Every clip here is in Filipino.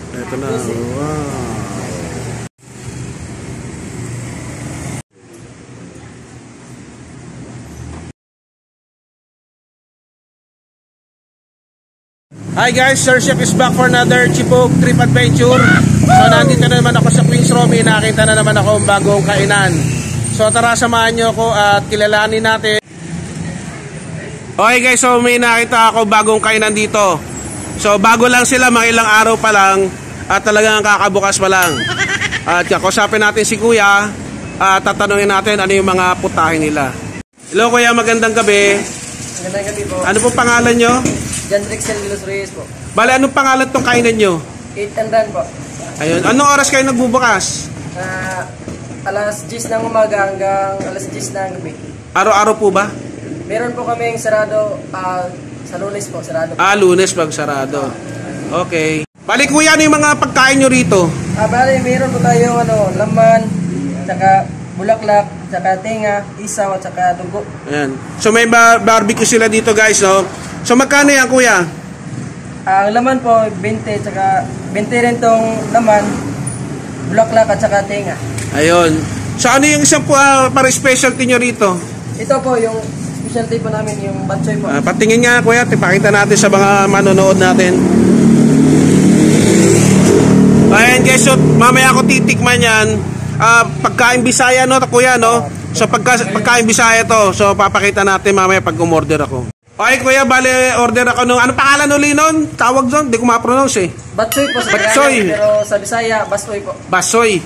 Ito na. Wow. Hi guys, Sir Chef is back for another Chipog Trip Adventure. So nandito na naman ako sa Queens Romy. Nakita na naman ako ang bagong kainan. So tara, samahan nyo ako at kilalanin natin. Okay guys, so may nakita ako bagong kainan dito. So bago lang sila, mga ilang araw pa lang. At talagang kakabukas pa lang. At kakusapin natin si Kuya. At tatanungin natin ano yung mga putahe nila. Hello Kuya, magandang gabi. Magandang gabi po. Ano po pangalan nyo? John Rixel de los Reyes po. Bale, anong pangalan tong kainan nyo? 8 and run po. Ayun. Anong oras kayo nagbubukas? Alas 10 ng umaga hanggang alas 10 ng gabi. Araw-araw po ba? Meron po kaming sarado sa Lunes po, sarado. Lunes pag sarado. Okay. Bale Kuya, ano yung mga pagkain nyo rito? Bale, meron po tayo laman, tsaka bulaklak, tsaka tinga, isaw, tsaka dugo. Ayan. So may barbecue sila dito guys, no? So magkano yan Kuya? Ang laman po 20, tsaka 20 rin tong laman, bulaklak at tsaka tinga. Ayun. So ano yung isang para specialty nyo rito? Ito po yung specialty po namin, yung batsoy po. Patingin nga Kuya, ipakita natin sa mga manonood natin. Ayan guys, so mamaya ako titikman yan. Pagkain Bisaya no Kuya, no? So pagkain Bisaya to. So papakita natin mamaya pag umorder ako. Okay Kuya, bale order ako nung ano pangalan uli nun? Tawag doon, di ko ma-pronounce eh. Batsoy po sa Batsoy. pero sa Bisaya, basoy po. Basoy.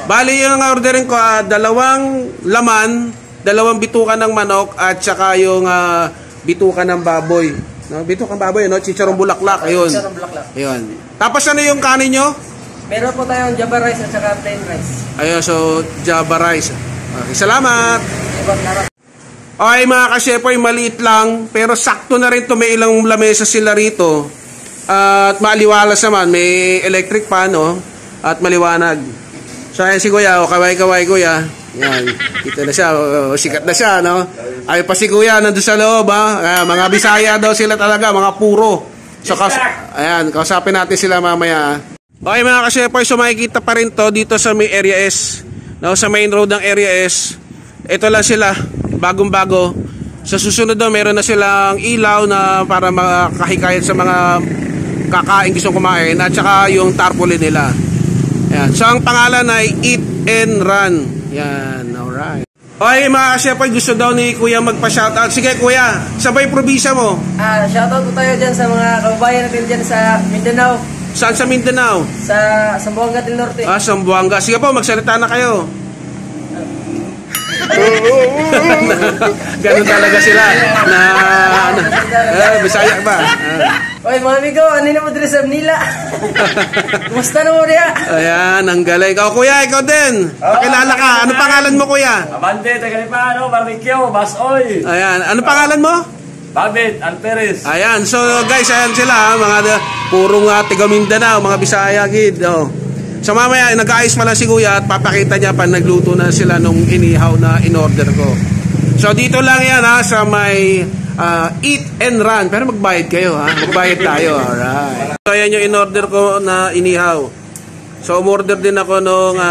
Bale yung orderin ko, 2 laman, 2 bitukan ng manok at saka yung bitukan ng baboy. No? Bitukan baboy, no? Chicharong bulaklak, ayun. Chicharong bulaklak. Ayun. Tapos ano yung kanin nyo? Meron po tayong Java rice at saka plain rice. Ayun, so Java rice. Okay, salamat. Okay mga ka-shepoy, maliit lang pero sakto na rin to, may ilang lamesa sila rito at maliwalas naman, may electric pan at maliwanag. So ayan si Kuya, kaway-kaway Kuya, yan, kita na siya, sikat na siya, no? Ay pa si Kuya nandun sa loob, mga Bisaya daw sila talaga, mga puro. So ayan, kausapin natin sila mamaya. Okay mga ka-shepoy, so makikita pa rin to dito sa may area S, no? Sa main road ng area S. Ito lang sila, bagong-bago. Sa susunod daw, meron na silang ilaw na para makahikayat sa mga kakain gustong kumain at saka yung tarpaulin nila. Ayan. So ang pangalan ay Eat and Run. Yan, alright. Okay mga ka-shepoy, gusto daw ni Kuya magpa-shoutout. Sige Kuya, sabay probinsya mo. Shoutout po tayo dyan sa mga kababayan natin dyan sa Mindanao. Saan sa Mindanao? Sa Zamboanga del Norte. Zamboanga. Sige po, magsalita na kayo. Ganun talaga sila Bisaya ba? Oy mga amigo, ano na mo dito sa Manila? Kumusta na mo riya? Ayan, ang galing. Ikaw Kuya, ikaw din. Pakilala ka. Ano pangalan mo Kuya? Abante, Tagalipano, Barbecue, Basoy. Ayan, ano pangalan mo? Babit, Alperes. Ayan, so guys, ayan sila mga purong tiga Mindanao, mga Bisaya gid. So mamaya, nag-aayos pa lang si Kuya at papakita niya pa nagluto na sila nung inihaw na in-order ko. So dito lang yan sa may Eat and Run. Pero magbayad kayo magbayad tayo. Alright. So ayan yung in-order ko na inihaw. So umorder din ako nung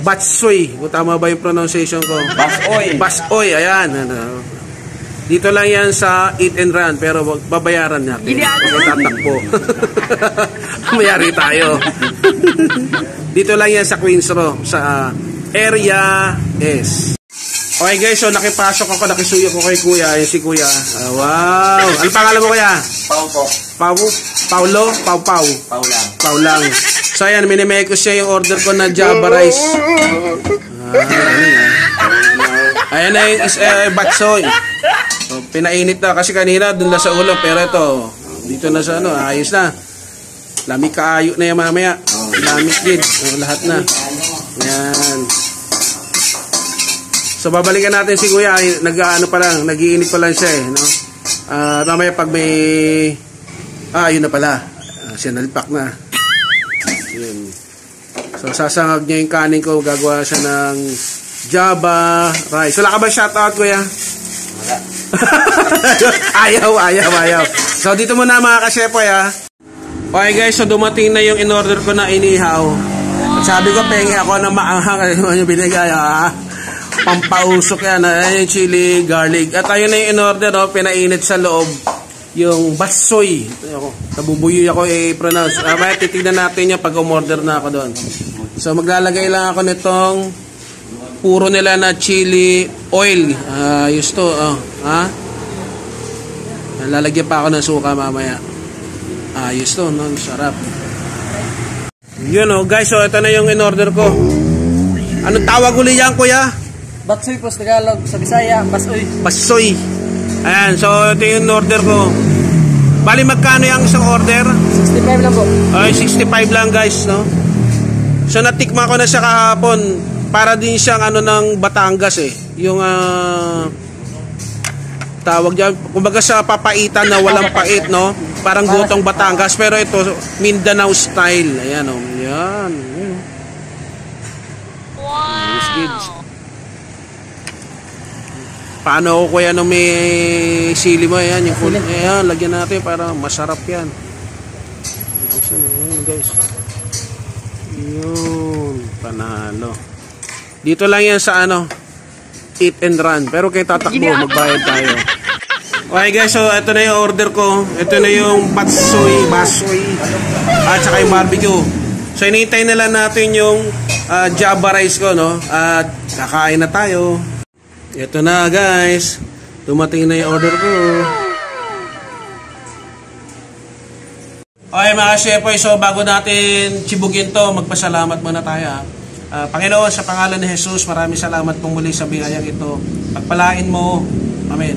batsoy. Kung tama ba yung pronunciation ko? Basoy. Basoy, ayan. Dito lang yan sa Eat and Run. Pero babayaran natin. Tatakbo. Mayari tayo. Dito lang yan sa Queens Row, sa area S. Okay guys, so nakipasok ako, nakisuyo ko kay Kuya. Ayan si Kuya. Wow. Ano pangalan mo Kuya? Pau po. Paulo? Pau lang. Pau lang. So ayan, minimake ko siya yung order ko na Java rice. Ayan na yung batsoy. So, pinainit na kasi kanina dun na sa ulo, pero ito dito na sa ayos na. Lamig kaayo na yan mamaya. Lamig din. Lahat na. Yan. So babalikan natin si Kuya. Nag-ano pa lang. Nag-iinit pa lang siya no? Mamaya pag may yun na pala. Siya nalipak na. Yun. So sasangag niya yung kanin ko. Gagawa siya ng Java rice. Wala ka ba shoutout Kuya? Wala. ayaw. So dito muna mga ka-shepoy Okay guys, so dumating na yung in-order ko na inihaw. At sabi ko, pengi ako na maanghang. Ano yung binigay, ha? Pampausok yan. Ayan yung chili, garlic. At ayun na yung in-order, no? Pinainit sa loob. Yung basoy. Nabubuyoy ako i-pronounce. May titignan natin yung pag umorder na ako doon. So maglalagay lang ako nitong puro nila na chili oil. Ayos to. Ha? Lalagyan pa ako ng suka mamaya. Ayos to, no? Sarap. Yun o, guys. So ito na yung in-order ko. Anong tawag uli yan, kuya? Batsoy po sa Tagalog, sa Bisaya, basoy. Basoy. Ayan, so ito yung order ko. Bali, magkano yung isang order? 65 lang po. Ay, 65 lang guys, no? So natikma ko na siya kahapon. Para din siyang ano ng Batangas eh. Yung tawag dyan, kumbaga sa papaitan na walang pait, no? Parang gotong Batangas, pero ito Mindanao style. Ayan, oh. Yan. Wow. Paano ko kuya nung may sili mo? Ayan, yung kulit. Ayan, lagyan natin para masarap yan. Ayan, guys. Yun. Panalo. Dito lang yan sa ano, eat and run. Pero kayo tatakbo, magbayad tayo. Okay guys, so ito na yung order ko. Ito na yung basoy, at saka yung barbecue. So inintay na lang natin yung Java rice ko, no? At kakain na tayo. Ito na guys. Dumating na yung order ko. Okay mga shepoy, so bago natin chibugin to, magpasalamat muna tayo. Panginoon, sa pangalan ni Jesus, maraming salamat pong muli sa biyayang ito. Pagpalain mo. Amen.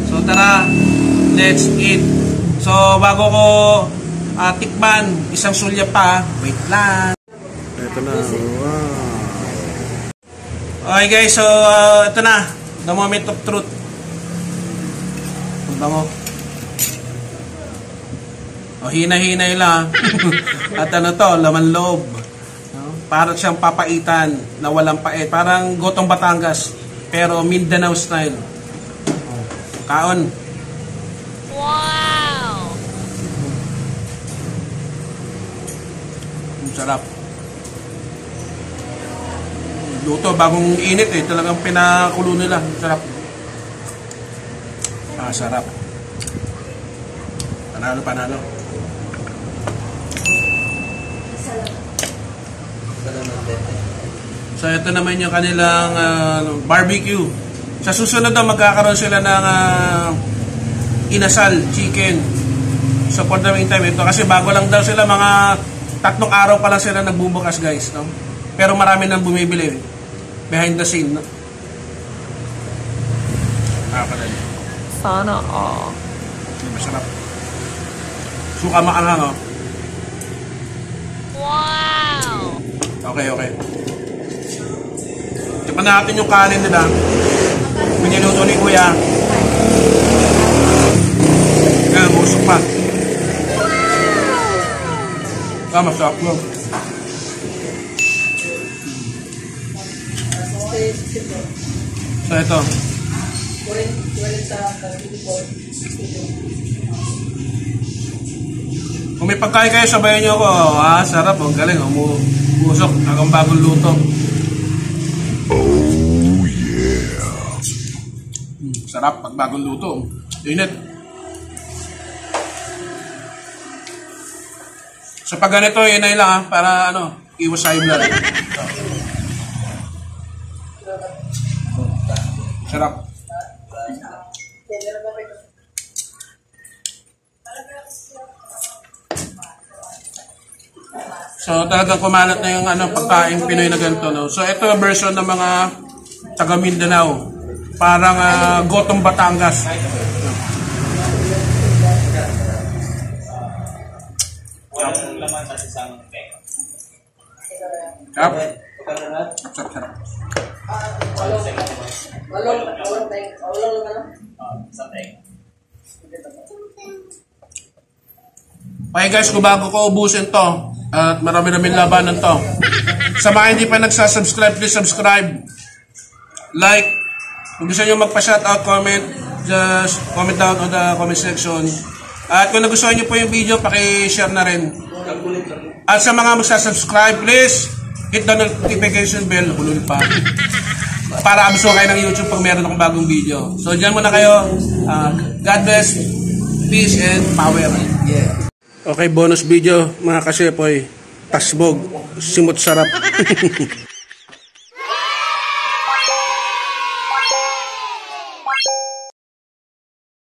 So tara, let's eat. So bago ko tikman, isang sulya pa. Wait lang. Ito na. Wow. Okay guys, so ito na. The moment of truth. Punta mo. O, hina-hinay lang. At ano to, laman loob. Parang siyang papaitan na walang pait. Parang gotong Batangas. Pero Mindanao style. Kaon. Wow! Sarap. Luto, bagong init eh. Talagang pinakulo nila. Sarap. Sarap. Panalo. So ito naman yung kanilang barbecue. Sa susunod daw magkakaroon sila ng inasal, chicken. So for the meantime ito, kasi bago lang daw sila, mga 3 araw pa lang sila nagbubukas guys, no? Pero marami nang bumibili behind the scene, no? Sana all. Masarap. Suka maanghang, oh. Wow! Okay. Tipan natin yung kanin nila. Piniluto ni Kuya. Yan, busok pa. Masarap mo. So ito. Kung may pagkain kayo, sabayan nyo ako. Sarap. Ang galing. Umusok. Hanggang bagong luto. Oh, yeah. Sarap pag bagong luto. Init. So pag ganito, inay lang para iwas high blood. Sarap. So talagang kumalat na yung pagkain Pinoy na ganito, no? So ito yung version ng mga taga Mindanao. Parang gotong Batangas. Walang laman sa isang pek. Sarap. Okay guys, kung bago ko ubusin to at marami-raming labanan to, sa mga hindi pa nagsasubscribe, please subscribe, like. Kung gusto nyo magpa-shoutout, comment, just comment down on the comment section. At kung nagustuhan nyo po yung video, paki-share na rin. At sa mga magsasubscribe, please hit the notification bell, hulul pa. Para abso kayo ng YouTube pag meron akong bagong video. So dyan muna kayo. God bless, peace and power. Yeah. Okay, bonus video mga kasepoy. Tasbog, simot sarap.